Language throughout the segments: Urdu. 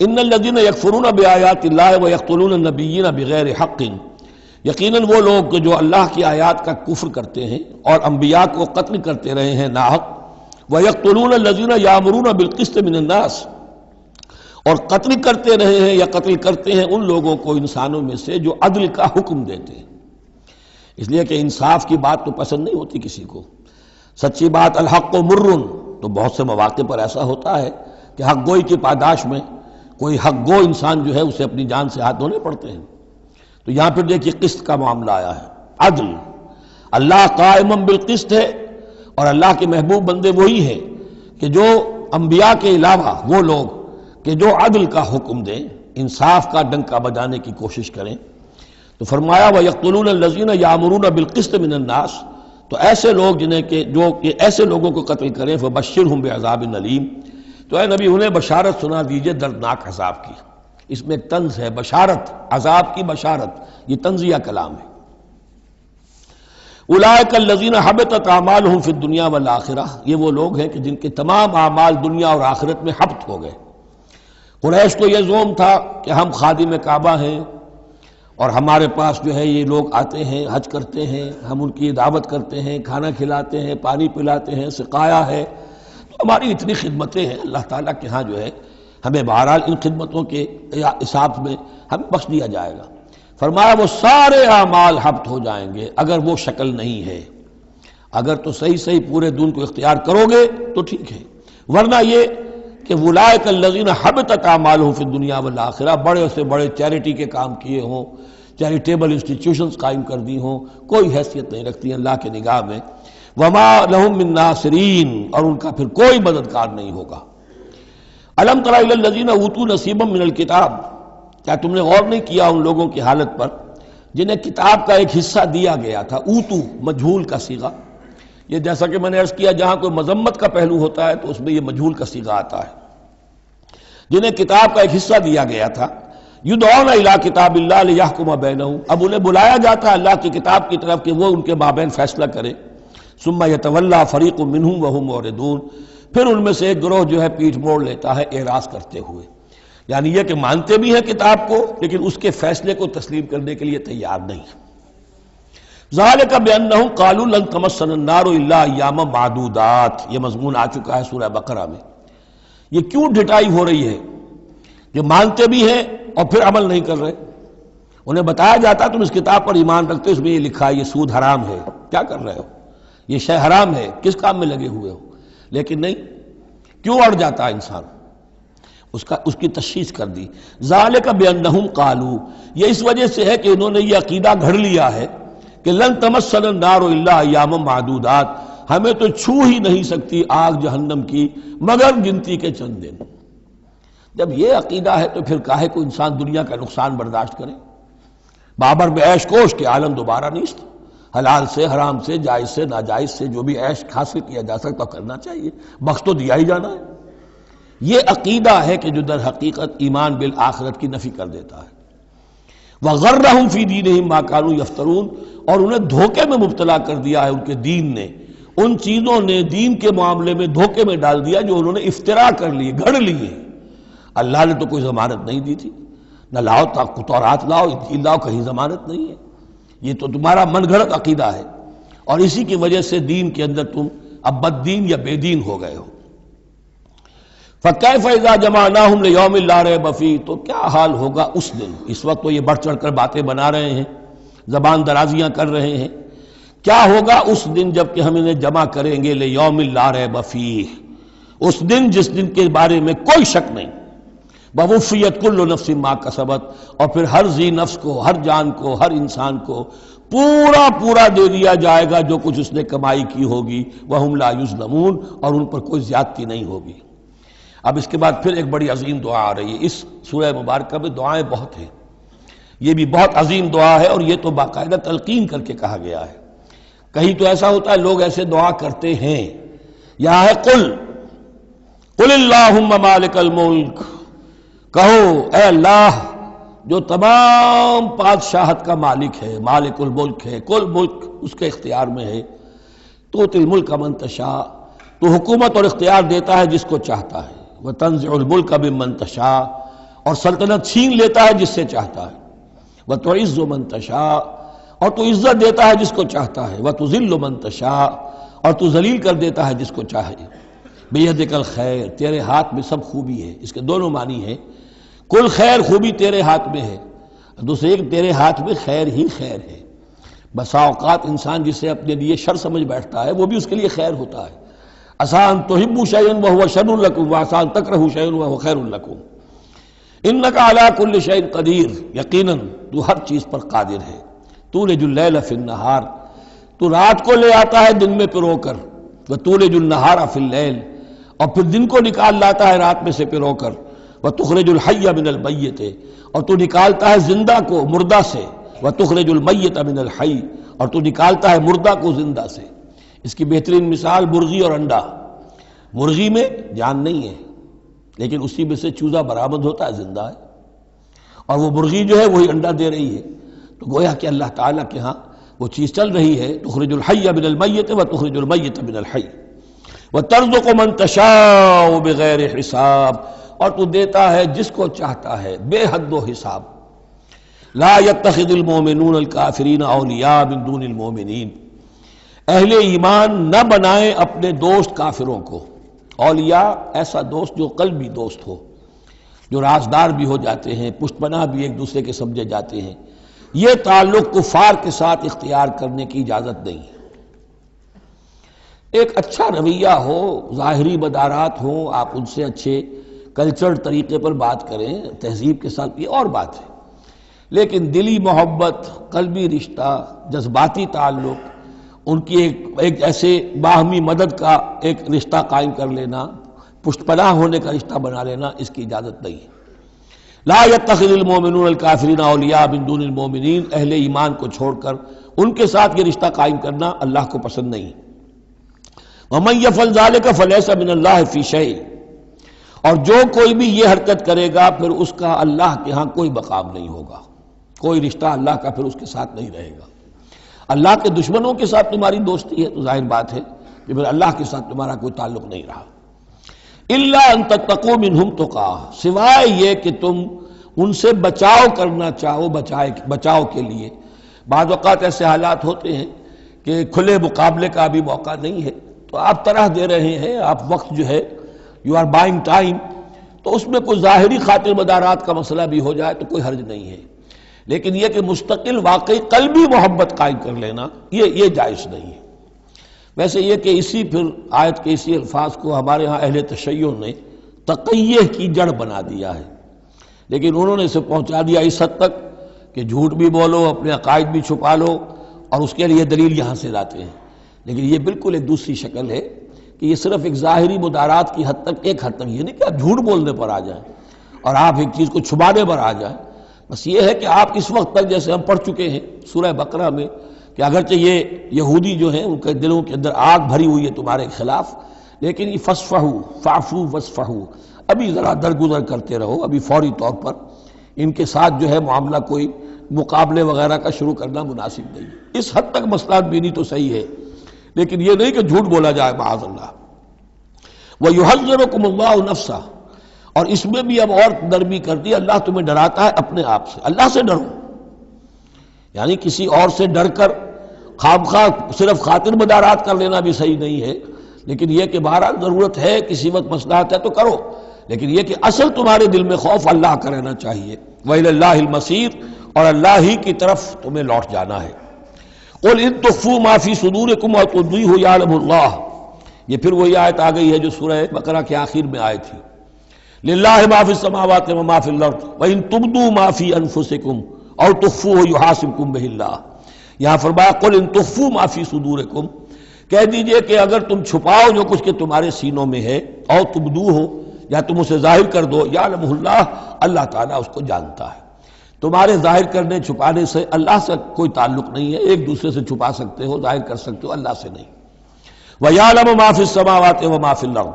ان الذین یکفرون بآیات اللہ ویقتلون النبیین بغیر حق، یقیناً وہ لوگ جو اللہ کی آیات کا کفر کرتے ہیں اور انبیاء کو قتل کرتے رہے ہیں ناحق، ویقتلون الذین یامرون بالقسط من الناس، اور قتل کرتے رہے ہیں یا قتل کرتے ہیں ان لوگوں کو انسانوں میں سے جو عدل کا حکم دیتے ہیں۔ اس لیے کہ انصاف کی بات تو پسند نہیں ہوتی کسی کو، سچی بات الحق مر، تو بہت سے مواقع پر ایسا ہوتا ہے کہ حق گوئی کی پاداش میں کوئی حق گو انسان جو ہے اسے اپنی جان سے ہاتھ دھونے پڑتے ہیں۔ تو یہاں پھر دیکھیے قسط کا معاملہ آیا ہے، عدل۔ اللہ قائم بالقسط ہے، اور اللہ کے محبوب بندے وہی ہیں کہ جو انبیاء کے علاوہ وہ لوگ کہ جو عدل کا حکم دیں، انصاف کا ڈنکا بجانے کی کوشش کریں۔ تو فرمایا وَيَقْتُلُونَ الَّذِينَ يَأْمُرُونَ بِالْقِسْطِ مِنَ النَّاسِ، تو ایسے لوگ جنہیں کہ جو کہ ایسے لوگوں کو قتل کریں فَبَشِّرْهُمْ بِعَذَابٍ أَلِيمٍ، تو اے نبی انہیں بشارت سنا دیجئے دردناک عذاب کی۔ اس میں ایک طنز ہے، بشارت، عذاب کی بشارت، یہ طنزیہ کلام ہے۔ اولئک الذین حبطت اعمالهم فی الدنیا والآخرہ، یہ وہ لوگ ہیں کہ جن کے تمام اعمال دنیا اور آخرت میں حبط ہو گئے۔ قریش کو یہ زوم تھا کہ ہم خادم کعبہ ہیں اور ہمارے پاس جو ہے یہ لوگ آتے ہیں، حج کرتے ہیں، ہم ان کی دعوت کرتے ہیں، کھانا کھلاتے ہیں، پانی پلاتے ہیں، سقایا ہے، تو ہماری اتنی خدمتیں ہیں، اللہ تعالیٰ کے ہاں جو ہے ہمیں بہرحال ان خدمتوں کے حساب میں ہمیں بخش دیا جائے گا۔ فرمایا وہ سارے اعمال حبط ہو جائیں گے اگر وہ شکل نہیں ہے، اگر تو صحیح صحیح پورے دین کو اختیار کرو گے تو ٹھیک ہے، ورنہ یہ کہ اولئک الذین حبطت اعمالهم فی الدنیا والآخرہ، بڑے سے بڑے چیریٹی کے کام کیے ہوں، چیریٹیبل انسٹیٹیوشنز قائم کر دی ہوں، کوئی حیثیت نہیں رکھتی اللہ کے نگاہ میں۔ وما لهم من ناصرین، اور ان کا پھر کوئی مددگار نہیں ہوگا۔ الم تر الی الذین اوتوا نصیبا من الکتاب، کیا تم نے غور نہیں کیا ان لوگوں کی حالت پر جنہیں کتاب کا ایک حصہ دیا گیا تھا؟ اوتو مجہول کا صیغہ، یہ جیسا کہ میں نے عرض کیا جہاں کوئی مذمت کا پہلو ہوتا ہے تو اس میں یہ مجہول کا صیغہ آتا ہے۔ جنہیں کتاب کا ایک حصہ دیا گیا تھا، یدعون الی کتاب اللہ لیحکم بینہم، اب انہیں بلایا جاتا ہے اللہ کی کتاب کی طرف کہ وہ ان کے مابین فیصلہ کرے۔ ثم یتولی فریق منہم وہم معرضون، پھر ان میں سے ایک گروہ جو ہے پیٹھ موڑ لیتا ہے اعراض کرتے ہوئے، یعنی یہ کہ مانتے بھی ہیں کتاب کو لیکن اس کے فیصلے کو تسلیم کرنے کے لیے تیار نہیں۔ ذالک بانہم قالوا لن تمسنا النار الا ایاما معدودات، یہ مضمون آ چکا ہے سورہ بقرہ میں۔ یہ کیوں ڈھٹائی ہو رہی ہے کہ مانتے بھی ہیں اور پھر عمل نہیں کر رہے؟ انہیں بتایا جاتا تم اس کتاب پر ایمان رکھتے، اس میں یہ لکھا ہے یہ سود حرام ہے، کیا کر رہے ہو، یہ شے حرام ہے، کس کام میں لگے ہوئے ہو؟ لیکن نہیں، کیوں اڑ جاتا ہے انسان؟ اس کی تشخیص کر دی۔ ذالک بانہم قالوا، یہ اس وجہ سے ہے کہ انہوں نے یہ عقیدہ گھڑ لیا ہے کہ لن تمسنا النار الا ایاما معدودات، ہمیں تو چھو ہی نہیں سکتی آگ جہنم کی مگر گنتی کے چند دن۔ جب یہ عقیدہ ہے تو پھر کاہے کو انسان دنیا کا نقصان برداشت کرے؟ بابر میں عیش کوش کے عالم دوبارہ نیست، حلال سے حرام سے جائز سے ناجائز سے جو بھی عیش حاصل کیا جا سکتا کرنا چاہیے، بخش تو دیا ہی جانا ہے۔ یہ عقیدہ ہے کہ جو در حقیقت ایمان بالآخرت کی نفی کر دیتا ہے۔ وَغَرَّهُمْ فِي دِينِهِمْ مَا كَانُوا يَفْتَرُونَ، اور انہیں دھوکے میں مبتلا کر دیا ہے ان کے دین نے، ان چیزوں نے دین کے معاملے میں دھوکے میں ڈال دیا جو انہوں نے افترا کر لیے، گھڑ لیے۔ اللہ نے تو کوئی ضمانت نہیں دی تھی، نہ لاؤ تورات لاؤ انجیل لاؤ، کہیں ضمانت نہیں ہے، یہ تو تمہارا من گھڑت عقیدہ ہے، اور اسی کی وجہ سے دین کے اندر تم اب بد دین یا بے دین ہو گئے ہو۔ فَكَيْفَ إِذَا جَمَعْنَاهُمْ لِيَوْمٍ لَا رَيْبَ فِيهِ، تو کیا حال ہوگا اس دن، اس وقت تو یہ بڑھ چڑھ کر باتیں بنا رہے ہیں، زبان درازیاں کر رہے ہیں، کیا ہوگا اس دن جب کہ ہم انہیں جمع کریں گے لِيَوْمٍ لَا رَيْبَ فِيهِ، اس دن جس دن کے بارے میں کوئی شک نہیں۔ وَوُفِّيَتْ كُلُّ نَفْسٍ مَا كَسَبَتْ، اور پھر ہر ذی نفس کو، ہر جان کو، ہر انسان کو پورا دے دیا جائے گا جو کچھ اس نے کمائی کی ہوگی، وَهُمْ لَا يُظْلَمُونَ، اور ان پر کوئی زیادتی نہیں ہوگی۔ اب اس کے بعد پھر ایک بڑی عظیم دعا آ رہی ہے، اس سورہ مبارکہ میں دعائیں بہت ہیں، یہ بھی بہت عظیم دعا ہے، اور یہ تو باقاعدہ تلقین کر کے کہا گیا ہے۔ کہیں تو ایسا ہوتا ہے لوگ ایسے دعا کرتے ہیں، یہاں ہے قل اللہم مالک الملک، کہو اے اللہ جو تمام بادشاہت کا مالک ہے، مالک الملک ہے، کل ملک اس کے اختیار میں ہے، تؤتی الملک من تشاء، تو حکومت اور اختیار دیتا ہے جس کو چاہتا ہے، وتنزع الملک ممن تشاء، اور سلطنت چھین لیتا ہے جس سے چاہتا ہے، وتعز من تشاء، اور تو عزت دیتا ہے جس کو چاہتا ہے، وتذل من تشاء، اور تو ذلیل کر دیتا ہے جس کو چاہے، بیدک الخیر، تیرے ہاتھ میں سب خوبی ہے۔ اس کے دونوں معنی ہیں، کل خیر، خوبی تیرے ہاتھ میں ہے، دوسرے کہ تیرے ہاتھ میں خیر ہی خیر ہے۔ بسا اوقات انسان جسے اپنے لیے شر سمجھ بیٹھتا ہے وہ بھی اس کے لیے خیر ہوتا ہے۔ آسان تحبوا شیئا وہو شر لکم وآسان تکرہوا شیئا وہو خیر لکم، انک علی کل شیء قدیر، یقیناً تو ہر چیز پر قادر ہے۔ تولج اللیل فی النہار، تو رات کو لے آتا ہے دن میں پرو کر، وتولج النہار فی اللیل، اور پھر دن کو نکال لاتا ہے رات میں سے پرو کر، وتخرج الحی من المیت، اور تو نکالتا ہے زندہ کو مردہ سے، وتخرج المیت من الحی، اور تو نکالتا ہے مردہ کو زندہ سے۔ اس کی بہترین مثال مرغی اور انڈا۔ مرغی میں جان نہیں ہے لیکن اسی میں سے چوزہ برآمد ہوتا ہے، زندہ ہے، اور وہ مرغی جو ہے وہی انڈا دے رہی ہے۔ تو گویا کہ اللہ تعالیٰ کے ہاں وہ چیز چل رہی ہے، تخرج الحی من المیت وتخرج المیت من الحی، وترزق من تشاء بغیر حساب، اور تو دیتا ہے جس کو چاہتا ہے بے حد و حساب۔ لا يتخذ المؤمنون الکافرین اولیاء من دون المؤمنین، اہل ایمان نہ بنائیں اپنے دوست کافروں کو، اولیاء ایسا دوست جو قلبی دوست ہو، جو رازدار بھی ہو جاتے ہیں، پشت پناہ بھی ایک دوسرے کے سمجھے جاتے ہیں۔ یہ تعلق کفار کے ساتھ اختیار کرنے کی اجازت نہیں ہے۔ ایک اچھا رویہ ہو، ظاہری مدارات ہوں، آپ ان سے اچھے کلچرل طریقے پر بات کریں، تہذیب کے ساتھ، یہ اور بات ہے، لیکن دلی محبت، قلبی رشتہ، جذباتی تعلق، ان کی ایک ایسے باہمی مدد کا ایک رشتہ قائم کر لینا، پشت پناہ ہونے کا رشتہ بنا لینا، اس کی اجازت نہیں ہے۔ لا يتخذ المؤمنون الکافرین اولیاء من دون المؤمنین، اہل ایمان کو چھوڑ کر ان کے ساتھ یہ رشتہ قائم کرنا اللہ کو پسند نہیں۔ ومن یفعل ذلک فلیس من اللہ فی شیء، اور جو کوئی بھی یہ حرکت کرے گا پھر اس کا اللہ کے ہاں کوئی مقام نہیں ہوگا، کوئی رشتہ اللہ کا پھر اس کے ساتھ نہیں رہے گا۔ اللہ کے دشمنوں کے ساتھ تمہاری دوستی ہے تو ظاہر بات ہے کہ پھر اللہ کے ساتھ تمہارا کوئی تعلق نہیں رہا۔ الا ان تتقوا منہم تقاہ، سوائے یہ کہ تم ان سے بچاؤ کرنا چاہو، بچاؤ کے لیے۔ بعض اوقات ایسے حالات ہوتے ہیں کہ کھلے مقابلے کا بھی موقع نہیں ہے، تو آپ طرح دے رہے ہیں، آپ وقت جو ہے یو آر بائنگ ٹائم، تو اس میں کوئی ظاہری خاطر مدارات کا مسئلہ بھی ہو جائے تو کوئی حرج نہیں ہے، لیکن یہ کہ مستقل واقعی قلبی محبت قائم کر لینا یہ جائز نہیں ہے۔ ویسے یہ کہ اسی پھر آیت کے اسی الفاظ کو ہمارے ہاں اہل تشیع نے تقیہ کی جڑ بنا دیا ہے، لیکن انہوں نے اسے پہنچا دیا اس حد تک کہ جھوٹ بھی بولو، اپنے عقائد بھی چھپا لو، اور اس کے لیے دلیل یہاں سے لاتے ہیں۔ لیکن یہ بالکل ایک دوسری شکل ہے کہ یہ صرف ایک ظاہری مدارات کی حد تک، ایک حد تک، یہ نہیں کہ آپ جھوٹ بولنے پر آ جائیں اور آپ ایک چیز کو چھپانے پر آ جائیں، بس یہ ہے کہ آپ اس وقت تک جیسے ہم پڑھ چکے ہیں سورہ بقرہ میں کہ اگرچہ یہ یہودی جو ہیں ان کے دلوں کے اندر آگ بھری ہوئی ہے تمہارے خلاف، لیکن یہ فصفحوا فاعفوا واصفحوا، ابھی ذرا درگزر کرتے رہو، ابھی فوری طور پر ان کے ساتھ جو ہے معاملہ کوئی مقابلے وغیرہ کا شروع کرنا مناسب نہیں۔ اس حد تک مصلحت بینی تو صحیح ہے، لیکن یہ نہیں کہ جھوٹ بولا جائے معاذ اللہ۔ وَيُحَذِّرُكُمُ اللَّهُ نَفْسَهُ، اور اس میں بھی اب اور نرمی کر دی، اللہ تمہیں ڈراتا ہے اپنے آپ سے، اللہ سے ڈرو، یعنی کسی اور سے ڈر کر خواہ صرف خاطر مدارات کر لینا بھی صحیح نہیں ہے، لیکن یہ کہ بہرحال ضرورت ہے، کسی وقت مصلحت ہے تو کرو، لیکن یہ کہ اصل تمہارے دل میں خوف اللہ کا رہنا چاہیے۔ وَإِلَى اللَّهِ الْمَصِيرُ، اور اللہ ہی کی طرف تمہیں لوٹ جانا ہے۔ قُلْ إِن تُخْفُوا مَا فِي صُدُورِكُمْ وَتُبْدُوهُ يَعْلَمُ اللَّهُ، یہ پھر وہی آیت آ گئی ہے جو سورہ بقرہ کے آخر میں آئی تھی، لِلَّهِ مَا فِي السَّمَاوَاتِ وَمَا فِي الْأَرْضِ وَإِن تُبْدُوا مَا فِي أَنفُسِكُمْ أَوْ تُخْفُوهُ يُحَاسِبْكُم بِهِ اللَّهُ، یہاں فرمایا قُلْ إِن تُخْفُوا مَا فِي صُدُورِكُمْ، کہہ دیجئے کہ اگر تم چھپاؤ جو کچھ کہ تمہارے سینوں میں ہے، او تبدوہ، یا تم اسے ظاہر کر دو، یعلمہ اللہ، اللہ تعالیٰ اس کو جانتا ہے۔ تمہارے ظاہر کرنے چھپانے سے اللہ سے کوئی تعلق نہیں ہے، ایک دوسرے سے چھپا سکتے ہو، ظاہر کر سکتے ہو، اللہ سے نہیں۔ وَيَعْلَمُ مَا فِي السَّمَاوَاتِ وَمَا فِي الْأَرْضِ،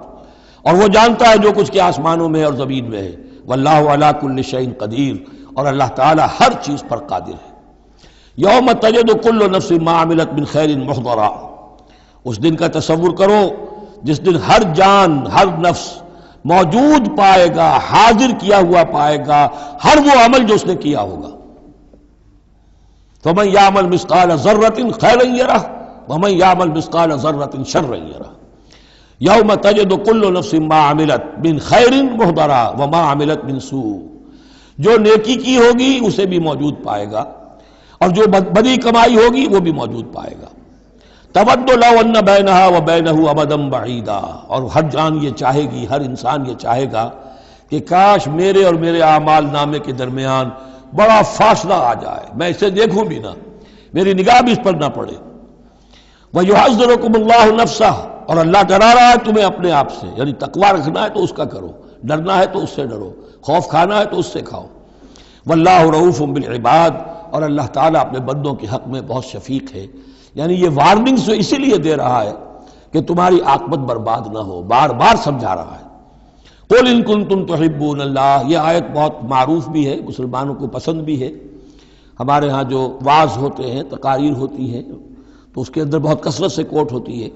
اور وہ جانتا ہے جو کچھ کہ آسمانوں میں اور زمین میں ہے۔ وَاللَّهُ عَلَىٰ كُلِّ شَيْءٍ قَدِيرٌ، اور اللہ تعالیٰ ہر چیز پر قادر ہے۔ یوم تجد کل نفس ما عملت من خیر محضرا، اس دن کا تصور کرو جس دن ہر جان، ہر نفس موجود پائے گا، حاضر کیا ہوا پائے گا ہر وہ عمل جو اس نے کیا ہوگا۔ فمن یعمل مثقال ذرۃ خیرا یرہ ومن یعمل مثقال ذرۃ شرا یرہ یوم تجد کل نفس ما عملت من خیر محضرا وما عملت من سوء۔ جو نیکی کی ہوگی اسے بھی موجود پائے گا، اور جو بدی کمائی ہوگی وہ بھی موجود پائے گا۔ تود لو ان بینہا وبینہ امدا بعیدا، اور ہر جان یہ چاہے گی، ہر انسان یہ چاہے گا کہ کاش میرے اور میرے اعمال نامے کے درمیان بڑا فاصلہ آ جائے، میں اسے دیکھوں بھی نہ، میری نگاہ بھی اس پر نہ پڑے۔ وَيُحَذِّرُكُمُ اللَّهُ نَفْسَهُ، اور اللہ ڈرا رہا ہے تمہیں اپنے آپ سے، یعنی تقویٰ رکھنا ہے تو اس کا کرو، ڈرنا ہے تو اس سے ڈرو، خوف کھانا ہے تو اس سے کھاؤ۔ وَاللَّهُ رَءُوفٌ بِالْعِبَادِ، اور اللہ تعالیٰ اپنے بندوں کے حق میں بہت شفیق ہے، یعنی یہ وارننگز اسی لیے دے رہا ہے کہ تمہاری عاقبت برباد نہ ہو، بار بار سمجھا رہا ہے۔ قُلْ إِن كُنتُمْ تُحِبُّونَ اللَّهَ، یہ آیت بہت معروف بھی ہے، مسلمانوں کو پسند بھی ہے۔ ہمارے ہاں جو وعظ ہوتے ہیں، تقاریر ہوتی ہیں، تو اس کے اندر بہت کثرت سے کوٹ ہوتی ہے